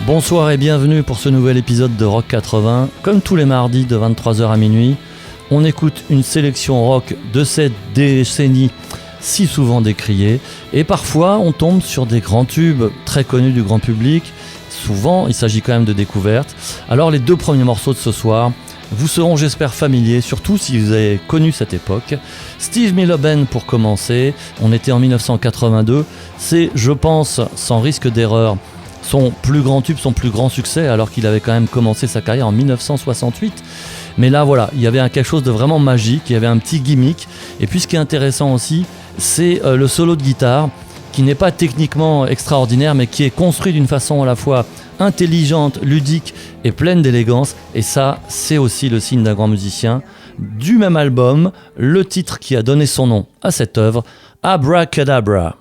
Bonsoir et bienvenue pour ce nouvel épisode de Rock 80. Comme tous les mardis de 23h à minuit, on écoute une sélection rock de cette décennie si souvent décriée. Et parfois, on tombe sur des grands tubes très connus du grand public. Souvent, il s'agit quand même de découvertes. Alors les deux premiers morceaux de ce soir vous seront, j'espère, familiers, surtout si vous avez connu cette époque. Steve Miller Band pour commencer, on était en 1982. C'est, je pense, sans risque d'erreur, son plus grand tube, son plus grand succès, alors qu'il avait quand même commencé sa carrière en 1968. Mais là, voilà, il y avait quelque chose de vraiment magique, il y avait un petit gimmick. Et puis ce qui est intéressant aussi, c'est le solo de guitare, qui n'est pas techniquement extraordinaire, mais qui est construit d'une façon à la fois intelligente, ludique et pleine d'élégance. Et ça, c'est aussi le signe d'un grand musicien. Du même album, le titre qui a donné son nom à cette œuvre, Abracadabra.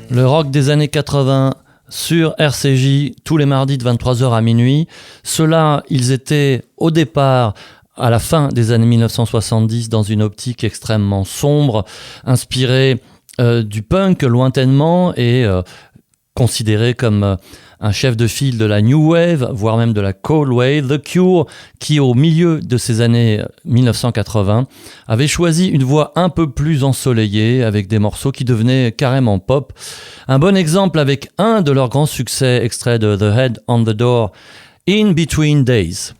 Le rock des années 80 sur RCJ, tous les mardis de 23h à minuit. Ceux-là, ils étaient au départ, à la fin des années 1970, dans une optique extrêmement sombre, inspirée du punk lointainement et considérés comme un chef de file de la New Wave, voire même de la Cold Wave, The Cure, qui au milieu de ces années 1980 avait choisi une voix un peu plus ensoleillée avec des morceaux qui devenaient carrément pop. Un bon exemple avec un de leurs grands succès extrait de The Head on the Door, In Between Days.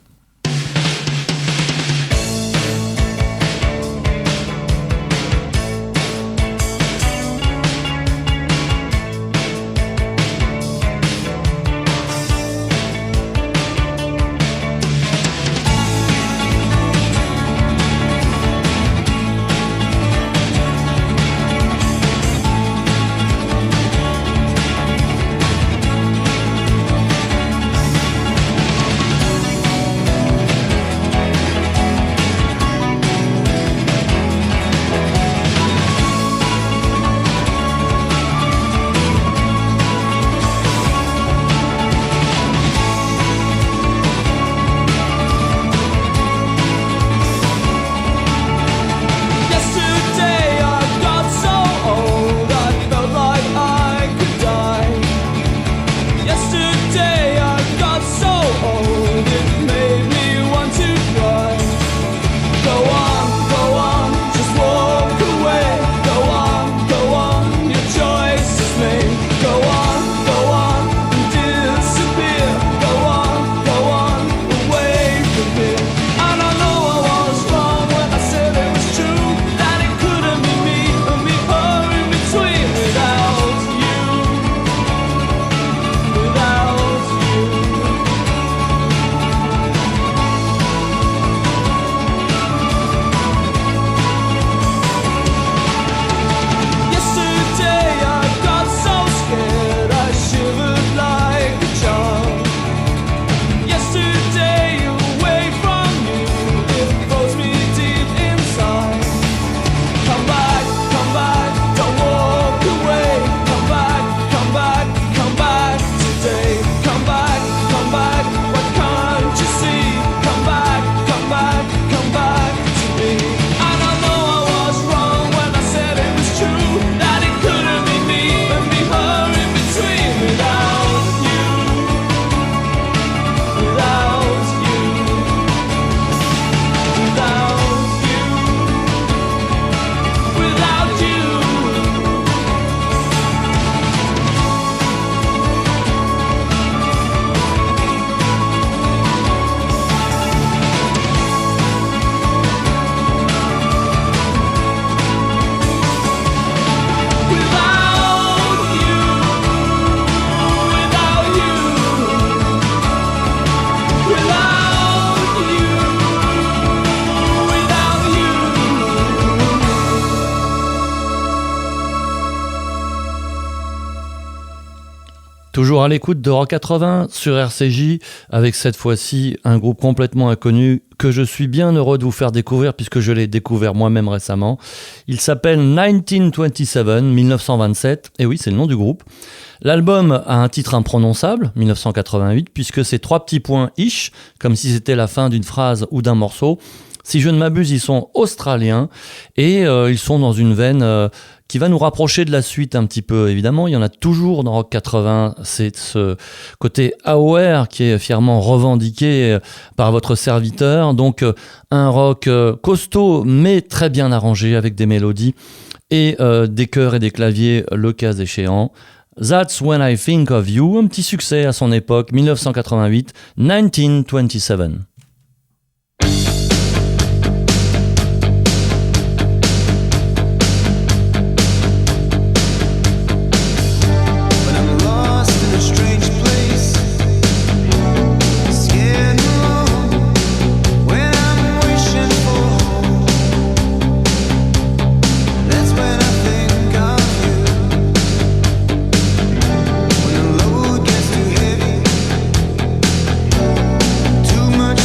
Toujours à l'écoute de Rock 80 sur RCJ, avec cette fois-ci un groupe complètement inconnu que je suis bien heureux de vous faire découvrir puisque je l'ai découvert moi-même récemment. Il s'appelle 1927, et oui, c'est le nom du groupe. L'album a un titre imprononçable, 1988, puisque c'est 3 petits points « ish », comme si c'était la fin d'une phrase ou d'un morceau. Si je ne m'abuse, ils sont australiens et ils sont dans une veine qui va nous rapprocher de la suite un petit peu, évidemment. Il y en a toujours dans Rock 80, c'est ce côté AOR qui est fièrement revendiqué par votre serviteur. Donc un rock costaud mais très bien arrangé avec des mélodies et des chœurs et des claviers le cas échéant. That's When I Think of You, un petit succès à son époque, 1988, 1927. Too much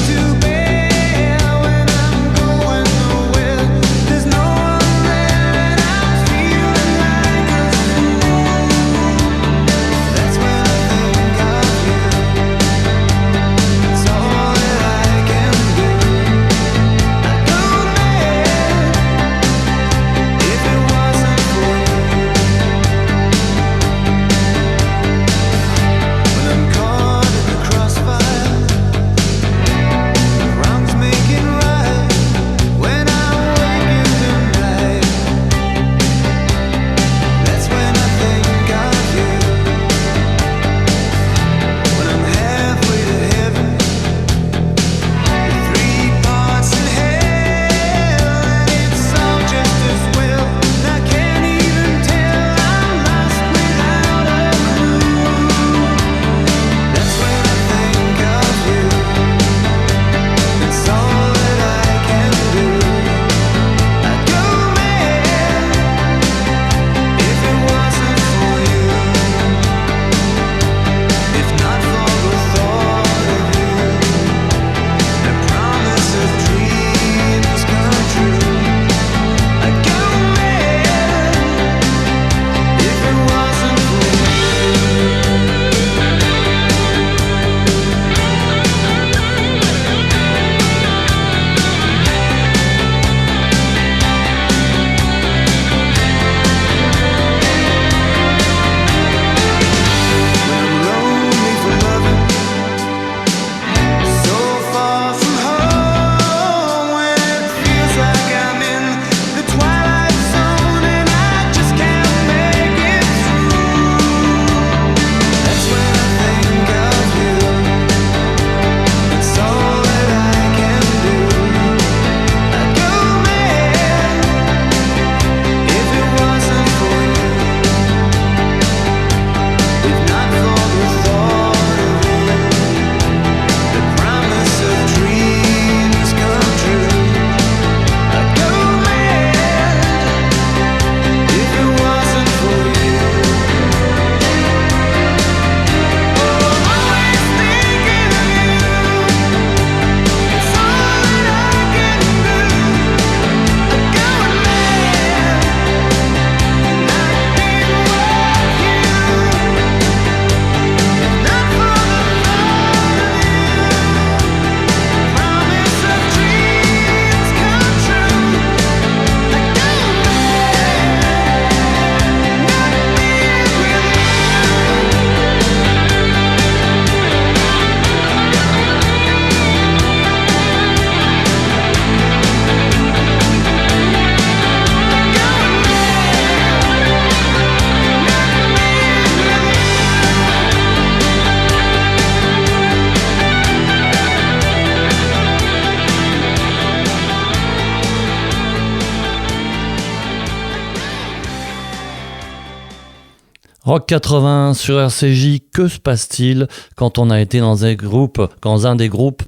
Rock 80 sur RCJ, que se passe-t-il quand on a été dans un des groupes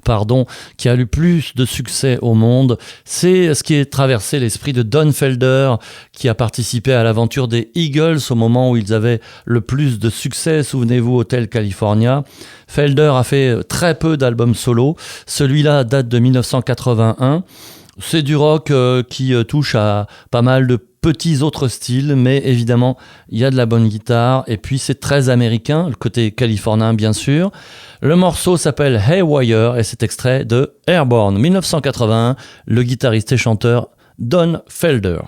qui a eu plus de succès au monde? C'est ce qui est traversé l'esprit de Don Felder, qui a participé à l'aventure des Eagles au moment où ils avaient le plus de succès. Souvenez-vous, Hotel California. Felder a fait très peu d'albums solo. Celui-là date de 1981. C'est du rock qui touche à pas mal de petits autres styles, mais évidemment, il y a de la bonne guitare, et puis c'est très américain, le côté californien bien sûr. Le morceau s'appelle Haywire, et c'est extrait de Airborne 1981, le guitariste et chanteur Don Felder.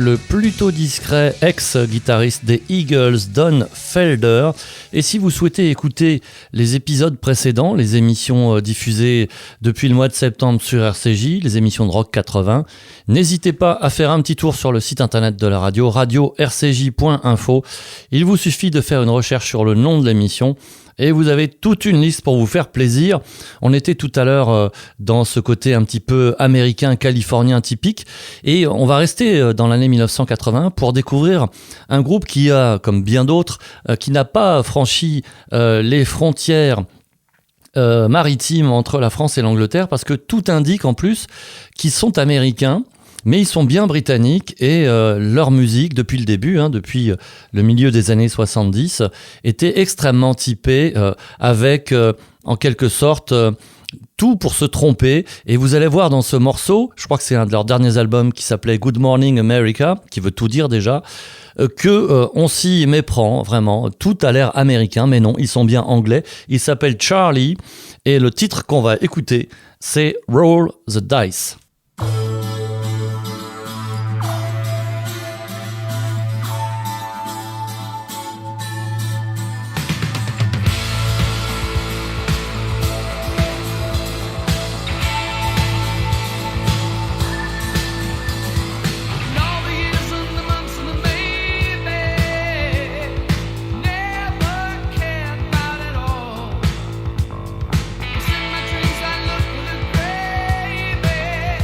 le plutôt discret ex-guitariste des Eagles, Don Felder. Et si vous souhaitez écouter les épisodes précédents, les émissions diffusées depuis le mois de septembre sur RCJ, les émissions de Rock 80, n'hésitez pas à faire un petit tour sur le site internet de la radio, radio-rcj.info. Il vous suffit de faire une recherche sur le nom de l'émission et vous avez toute une liste pour vous faire plaisir. On était tout à l'heure dans ce côté un petit peu américain, californien typique, et on va rester dans l'année 1980 pour découvrir un groupe qui a, comme bien d'autres, qui n'a pas franchi les frontières maritimes entre la France et l'Angleterre, parce que tout indique en plus qu'ils sont américains, mais ils sont bien britanniques et leur musique, depuis le début, depuis le milieu des années 70, était extrêmement typée avec, en quelque sorte, tout pour se tromper. Et vous allez voir dans ce morceau, je crois que c'est un de leurs derniers albums qui s'appelait Good Morning America, qui veut tout dire déjà, on s'y méprend vraiment. Tout a l'air américain, mais non, ils sont bien anglais. Il s'appelle Charlie et le titre qu'on va écouter, c'est Roll the Dice. Dreams I look with a gravy.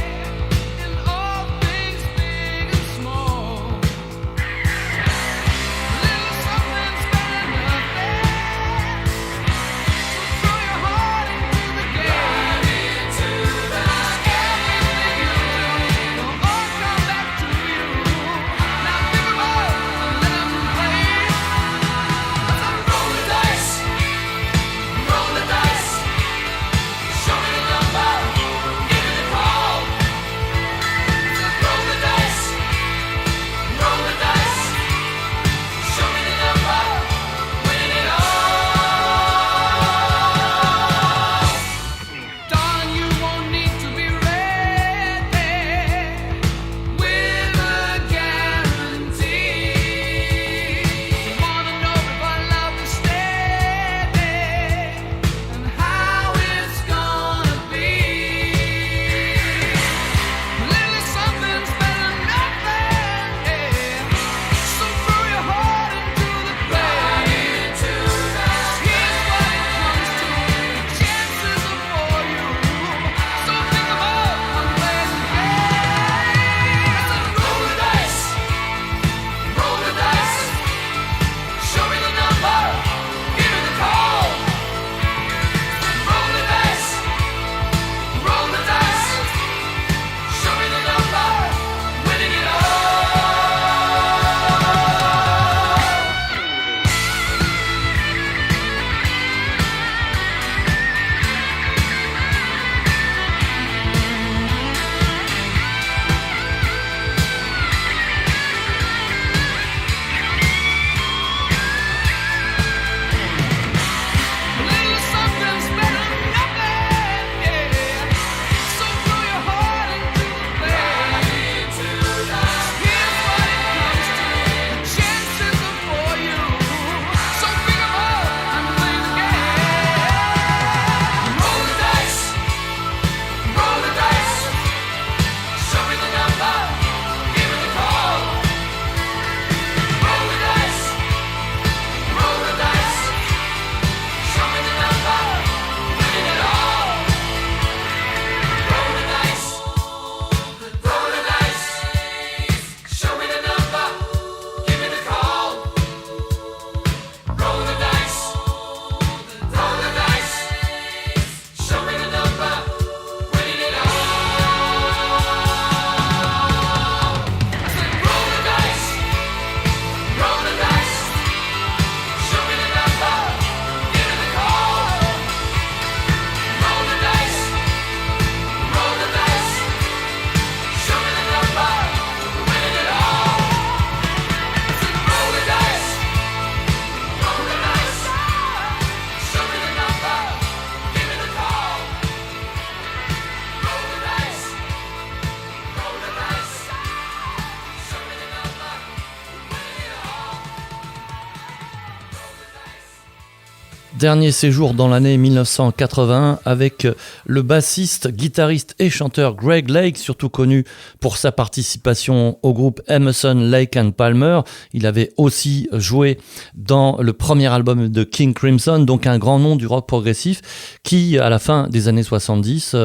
Dernier séjour dans l'année 1981 avec le bassiste, guitariste et chanteur Greg Lake, surtout connu pour sa participation au groupe Emerson, Lake and Palmer. Il avait aussi joué dans le premier album de King Crimson, donc un grand nom du rock progressif qui, à la fin des années 70,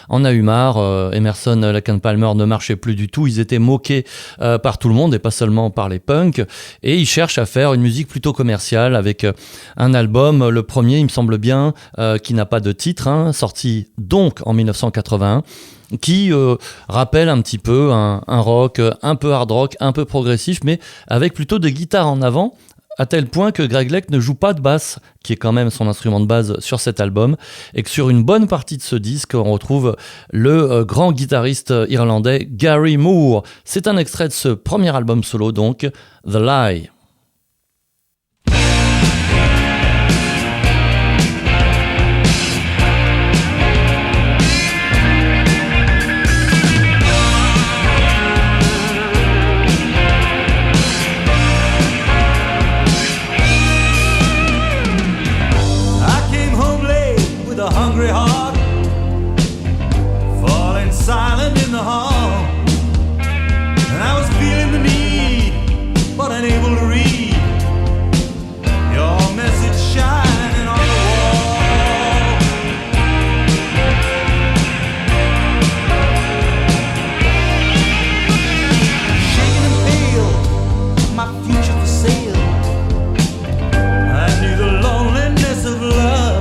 en a eu marre. Emerson, Lake and Palmer ne marchait plus du tout. Ils étaient moqués par tout le monde et pas seulement par les punks. Et ils cherchent à faire une musique plutôt commerciale avec un album, le premier, il me semble bien, qui n'a pas de titre, sorti donc en 1981, qui rappelle un petit peu un rock, un peu hard rock, un peu progressif, mais avec plutôt de guitare en avant, à tel point que Greg Lake ne joue pas de basse, qui est quand même son instrument de base sur cet album, et que sur une bonne partie de ce disque, on retrouve le grand guitariste irlandais Gary Moore. C'est un extrait de ce premier album solo, donc, The Lie. Hungry heart, falling silent in the hall, and I was feeling the need, but unable to read your message shining on the wall. Shaking and pale, my future for sale. I knew the loneliness of love.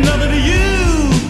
Nothing to you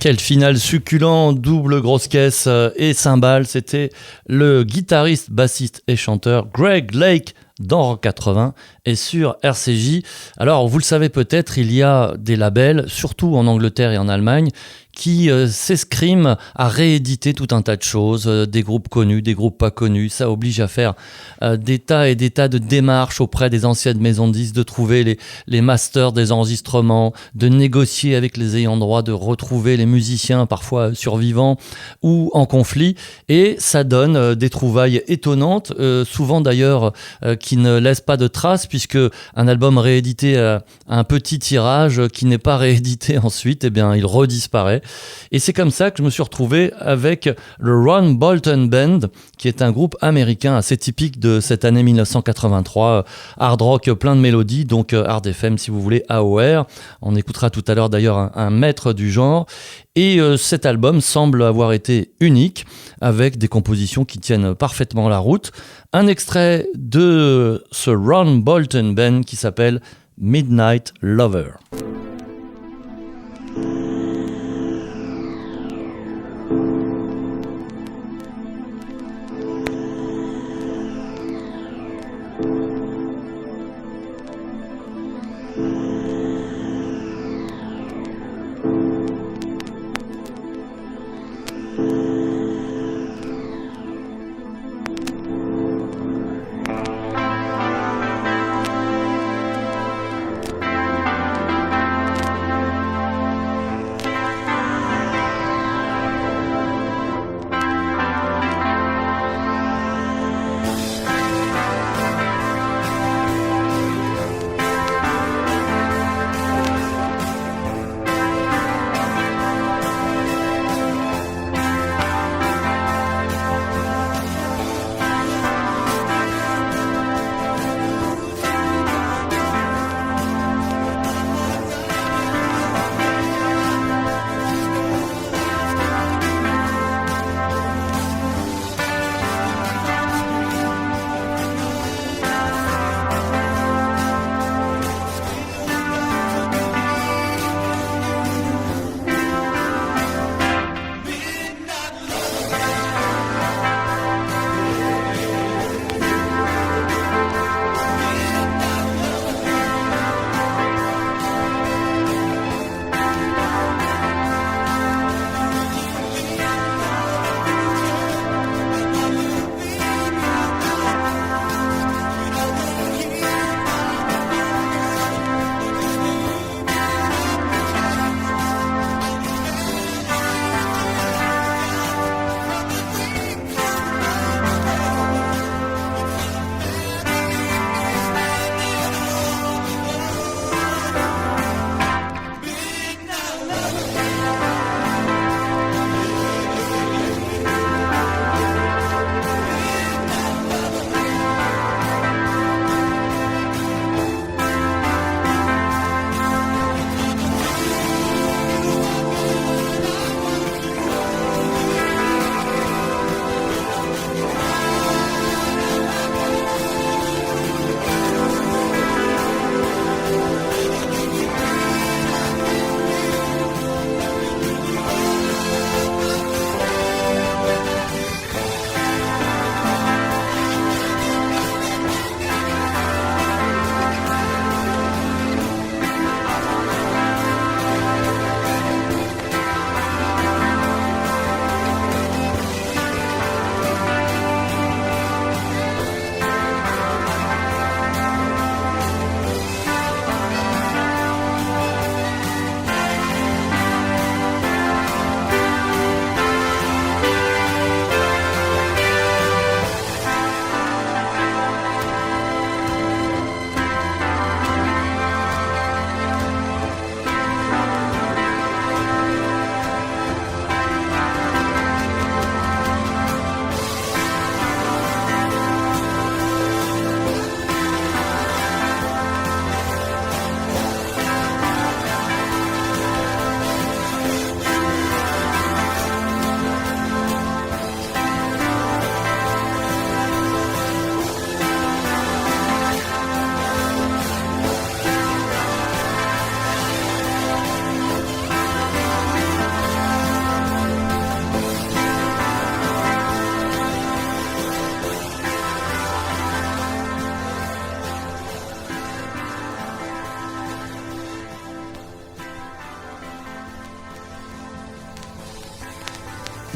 Quel final succulent, double grosse caisse et cymbales. C'était le guitariste, bassiste et chanteur Greg Lake dans Rock 80 et sur RCJ. Alors, vous le savez peut-être, il y a des labels, surtout en Angleterre et en Allemagne, qui s'escriment à rééditer tout un tas de choses, des groupes connus, des groupes pas connus. Ça oblige à faire des tas et des tas de démarches auprès des anciennes maisons de disques, de trouver les masters des enregistrements, de négocier avec les ayants droit, de retrouver les musiciens parfois survivants ou en conflit. Et ça donne des trouvailles étonnantes, souvent d'ailleurs qui ne laissent pas de traces, puisque un album réédité à un petit tirage qui n'est pas réédité ensuite, eh bien, il redisparaît. Et c'est comme ça que je me suis retrouvé avec le Ron Bolton Band, qui est un groupe américain assez typique de cette année 1983, hard rock plein de mélodies, donc hard FM si vous voulez, AOR. On écoutera tout à l'heure d'ailleurs un maître du genre. Et cet album semble avoir été unique, avec des compositions qui tiennent parfaitement la route. Un extrait de ce Ron Bolton Band qui s'appelle Midnight Lover.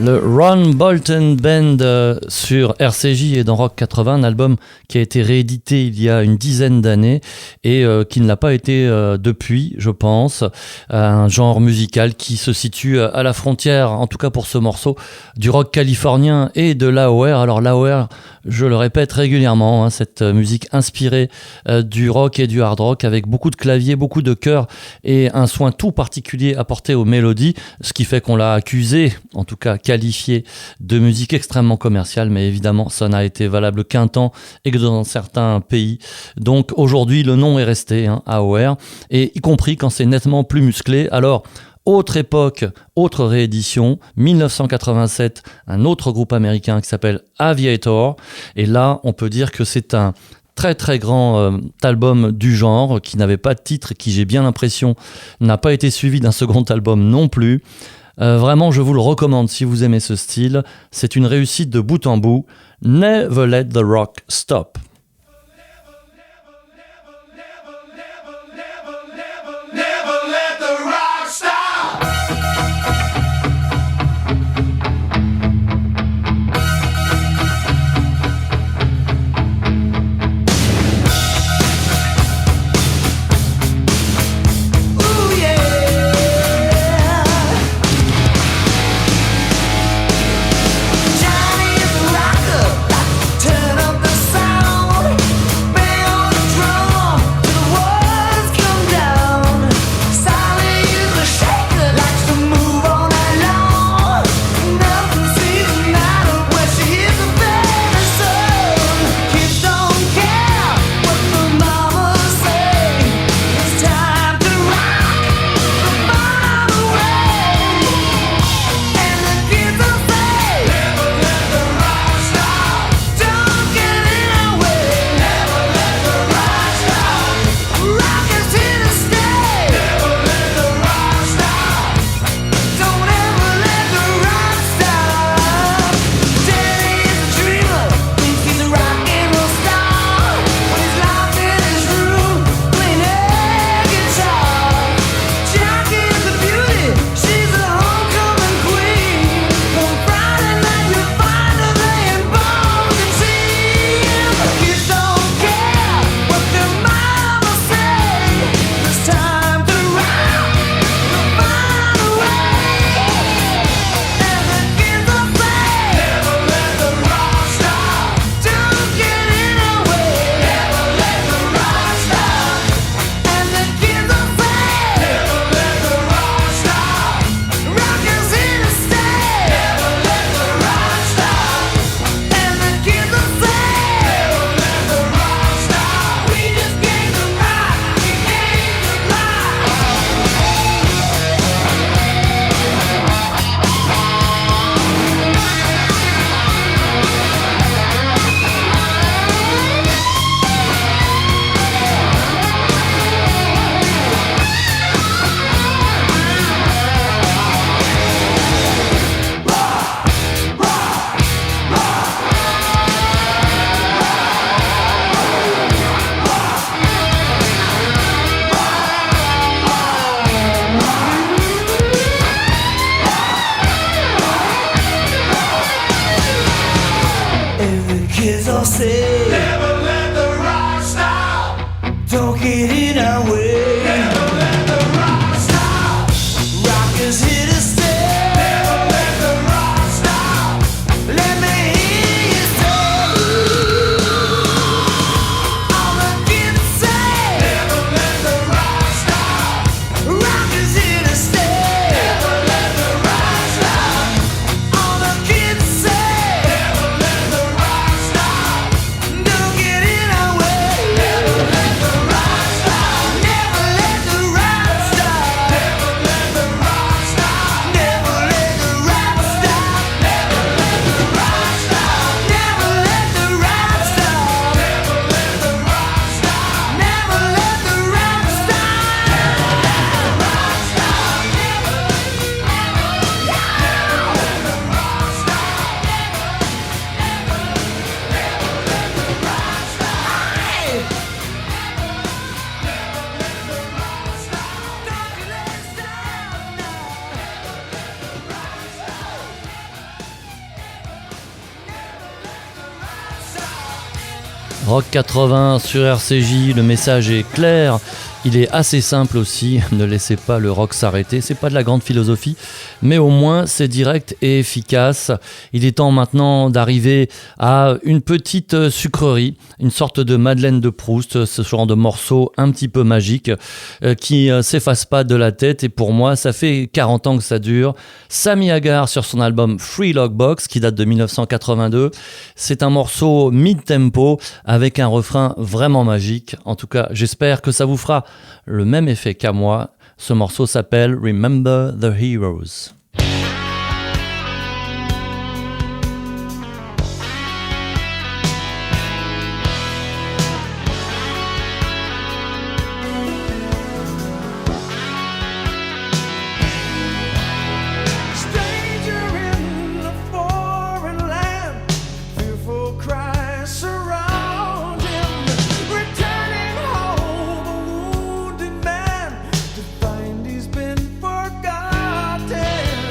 Le Ron Bolton Band sur RCJ et dans Rock 80, un album qui a été réédité il y a une dizaine d'années et qui ne l'a pas été depuis, je pense. Un genre musical qui se situe à la frontière, en tout cas pour ce morceau, du rock californien et de l'AOR. Alors l'AOR, je le répète régulièrement, cette musique inspirée du rock et du hard rock avec beaucoup de claviers, beaucoup de chœurs et un soin tout particulier apporté aux mélodies, ce qui fait qu'on l'a accusé, en tout cas qualifié de musique extrêmement commerciale, mais évidemment ça n'a été valable qu'un temps et que dans certains pays. Donc aujourd'hui le nom est resté, AOR, et y compris quand c'est nettement plus musclé. Alors autre époque, autre réédition, 1987, un autre groupe américain qui s'appelle Aviator, et là on peut dire que c'est un très très grand album du genre qui n'avait pas de titre, qui j'ai bien l'impression n'a pas été suivi d'un second album non plus. Vraiment je vous le recommande si vous aimez ce style, c'est une réussite de bout en bout. Never let the rock stop. Rock 80 sur RCJ, le message est clair. Il est assez simple aussi, ne laissez pas le rock s'arrêter, c'est pas de la grande philosophie, mais au moins c'est direct et efficace. Il est temps maintenant d'arriver à une petite sucrerie, une sorte de Madeleine de Proust, ce genre de morceau un petit peu magique qui s'efface pas de la tête, et pour moi ça fait 40 ans que ça dure. Sammy Hagar sur son album Free Lockbox qui date de 1982, c'est un morceau mid-tempo avec un refrain vraiment magique. En tout cas j'espère que ça vous fera le même effet qu'à moi. Ce morceau s'appelle Remember the Heroes. Find he's been forgotten.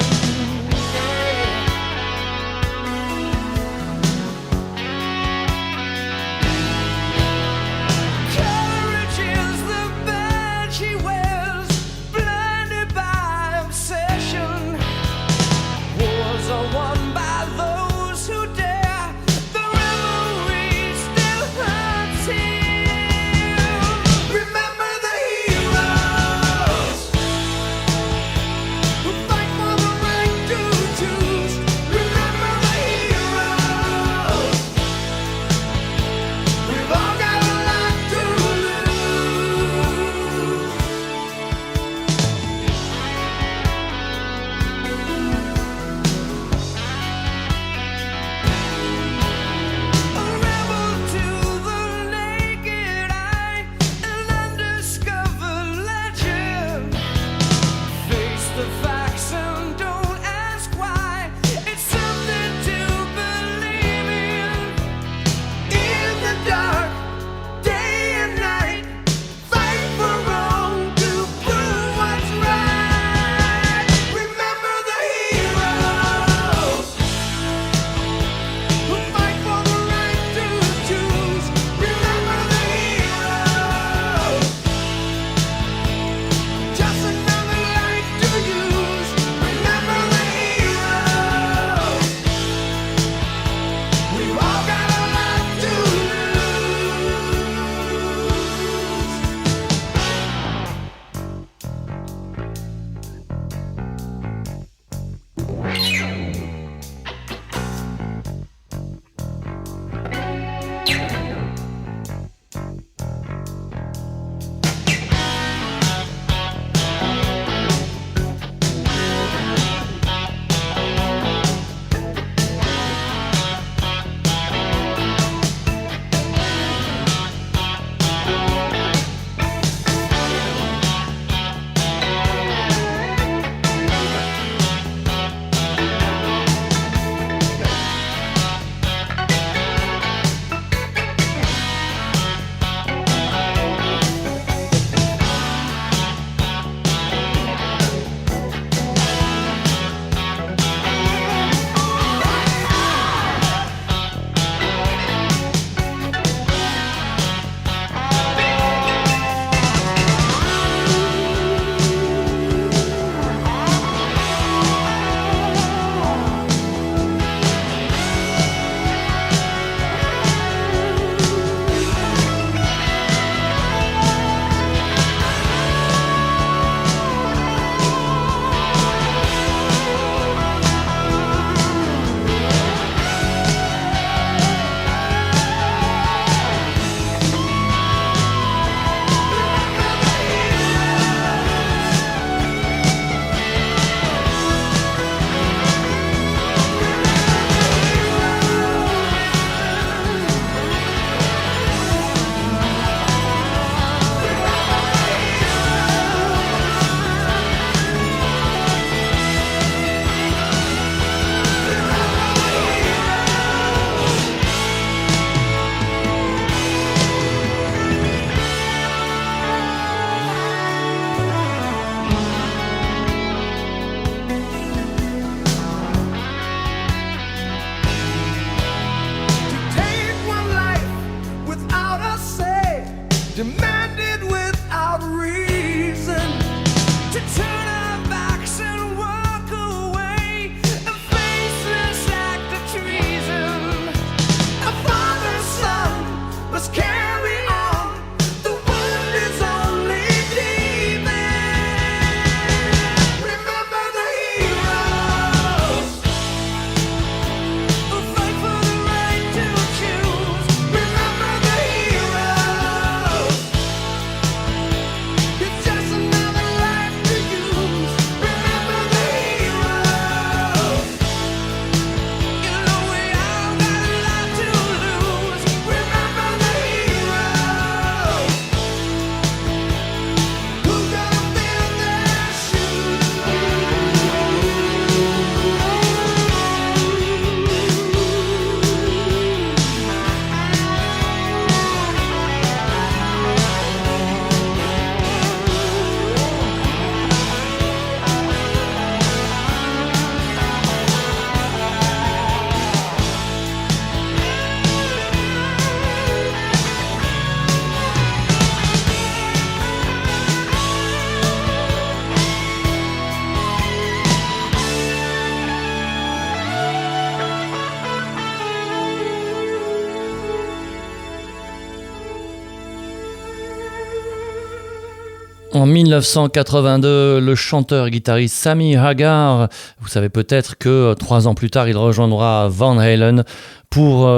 En 1982, le chanteur et guitariste Sammy Hagar, vous savez peut-être que 3 ans plus tard, il rejoindra Van Halen pour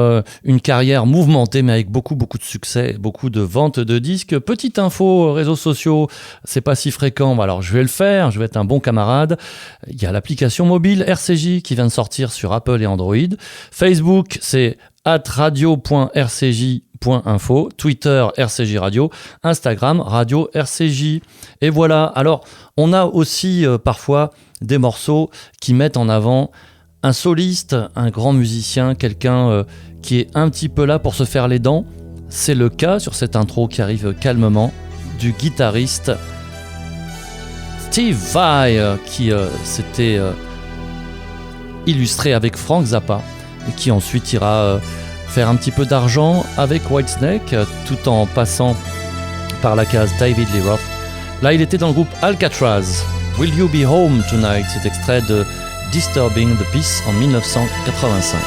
une carrière mouvementée mais avec beaucoup de succès, beaucoup de ventes de disques. Petite info, réseaux sociaux, c'est pas si fréquent, alors je vais le faire, je vais être un bon camarade. Il y a l'application mobile RCJ qui vient de sortir sur Apple et Android. Facebook, c'est @radio.rcj.info, Twitter RCJ Radio, Instagram Radio RCJ. Et voilà, alors on a aussi parfois des morceaux qui mettent en avant un soliste, un grand musicien, quelqu'un qui est un petit peu là pour se faire les dents. C'est le cas sur cette intro qui arrive calmement du guitariste Steve Vai qui s'était illustré avec Frank Zappa et qui ensuite ira faire un petit peu d'argent avec Whitesnake tout en passant par la case David Lee Roth. Là, il était dans le groupe Alcatraz. Will You Be Home Tonight? C'est extrait de Disturbing the Peace en 1985.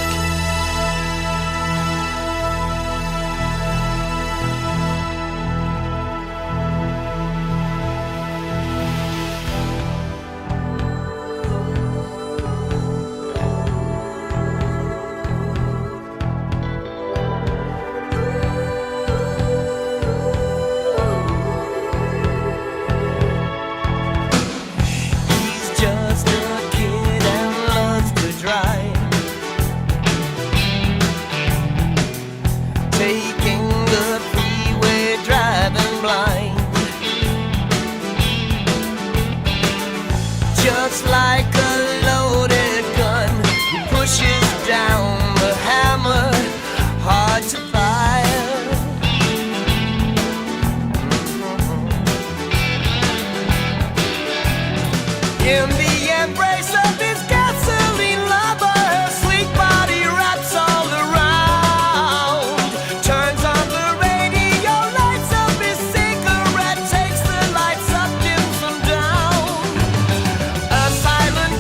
Silent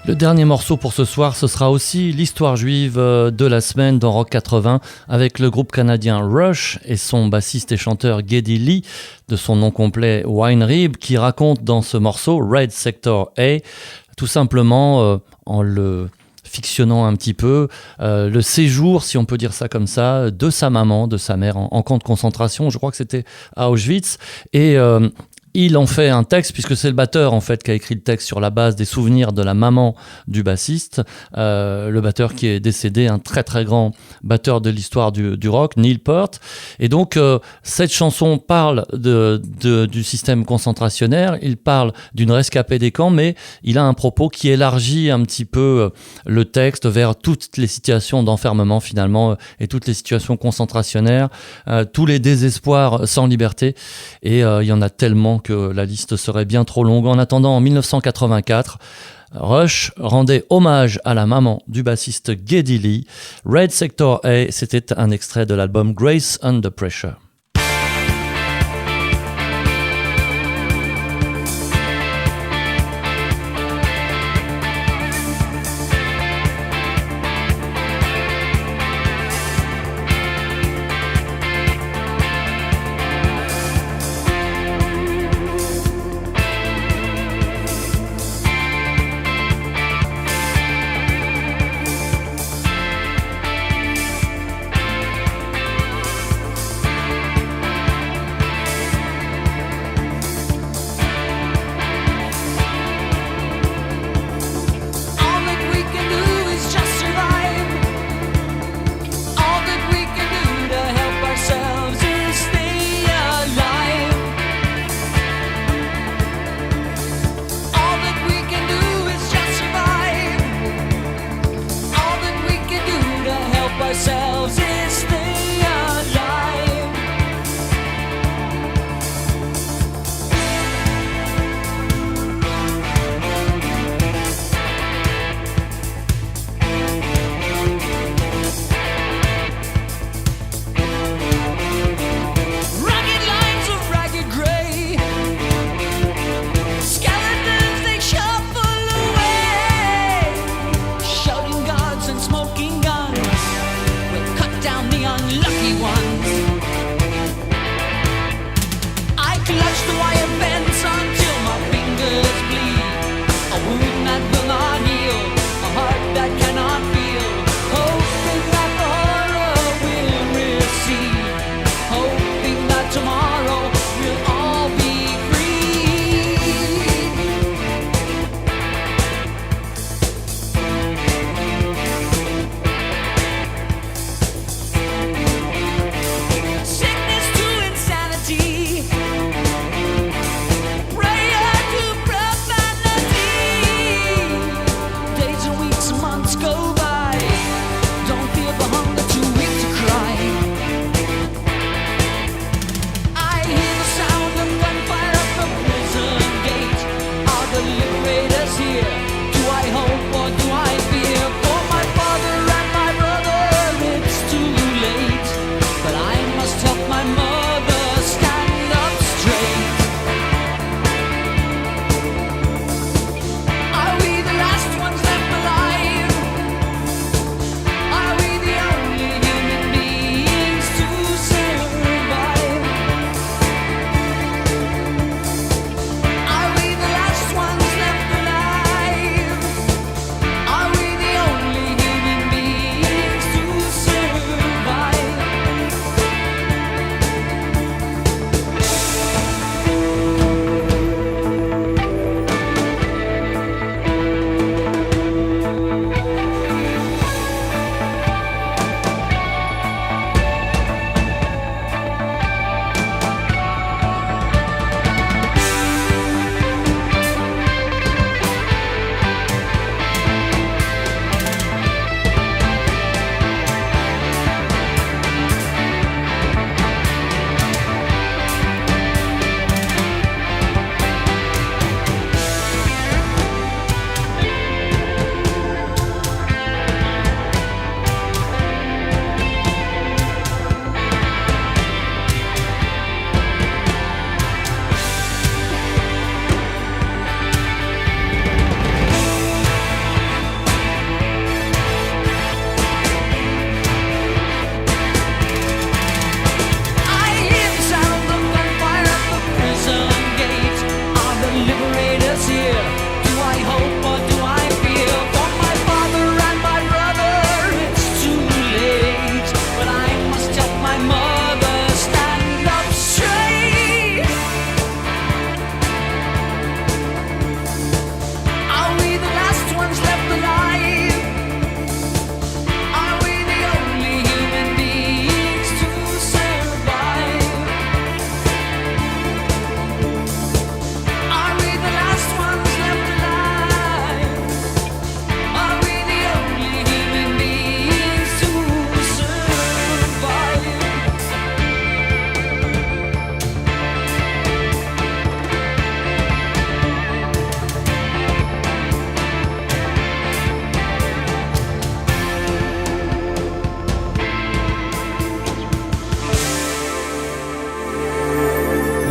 Le dernier morceau pour ce soir, ce sera aussi l'histoire juive de la semaine dans Rock 80 avec le groupe canadien Rush et son bassiste et chanteur Geddy Lee, de son nom complet Wine Rib, qui raconte dans ce morceau Red Sector A, tout simplement en le fictionnant un petit peu, le séjour, si on peut dire ça comme ça, de sa maman, de sa mère en camp de concentration. Je crois que c'était à Auschwitz. Et il en fait un texte, puisque c'est le batteur en fait qui a écrit le texte sur la base des souvenirs de la maman du bassiste, le batteur qui est décédé, un très très grand batteur de l'histoire du rock, Neil Peart. Et donc cette chanson parle du système concentrationnaire, il parle d'une rescapée des camps, mais il a un propos qui élargit un petit peu le texte vers toutes les situations d'enfermement finalement, et toutes les situations concentrationnaires, tous les désespoirs sans liberté, et il y en a tellement que la liste serait bien trop longue. En attendant, en 1984, Rush rendait hommage à la maman du bassiste Geddy Lee. Red Sector A, c'était un extrait de l'album Grace Under Pressure.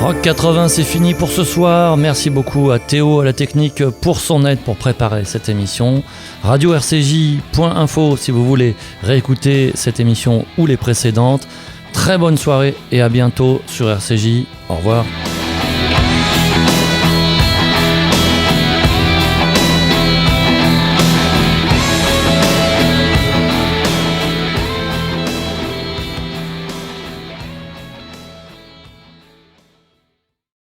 Rock 80, c'est fini pour ce soir. Merci beaucoup à Théo à la technique pour son aide pour préparer cette émission. Radio RCJ.info si vous voulez réécouter cette émission ou les précédentes. Très bonne soirée et à bientôt sur RCJ. Au revoir.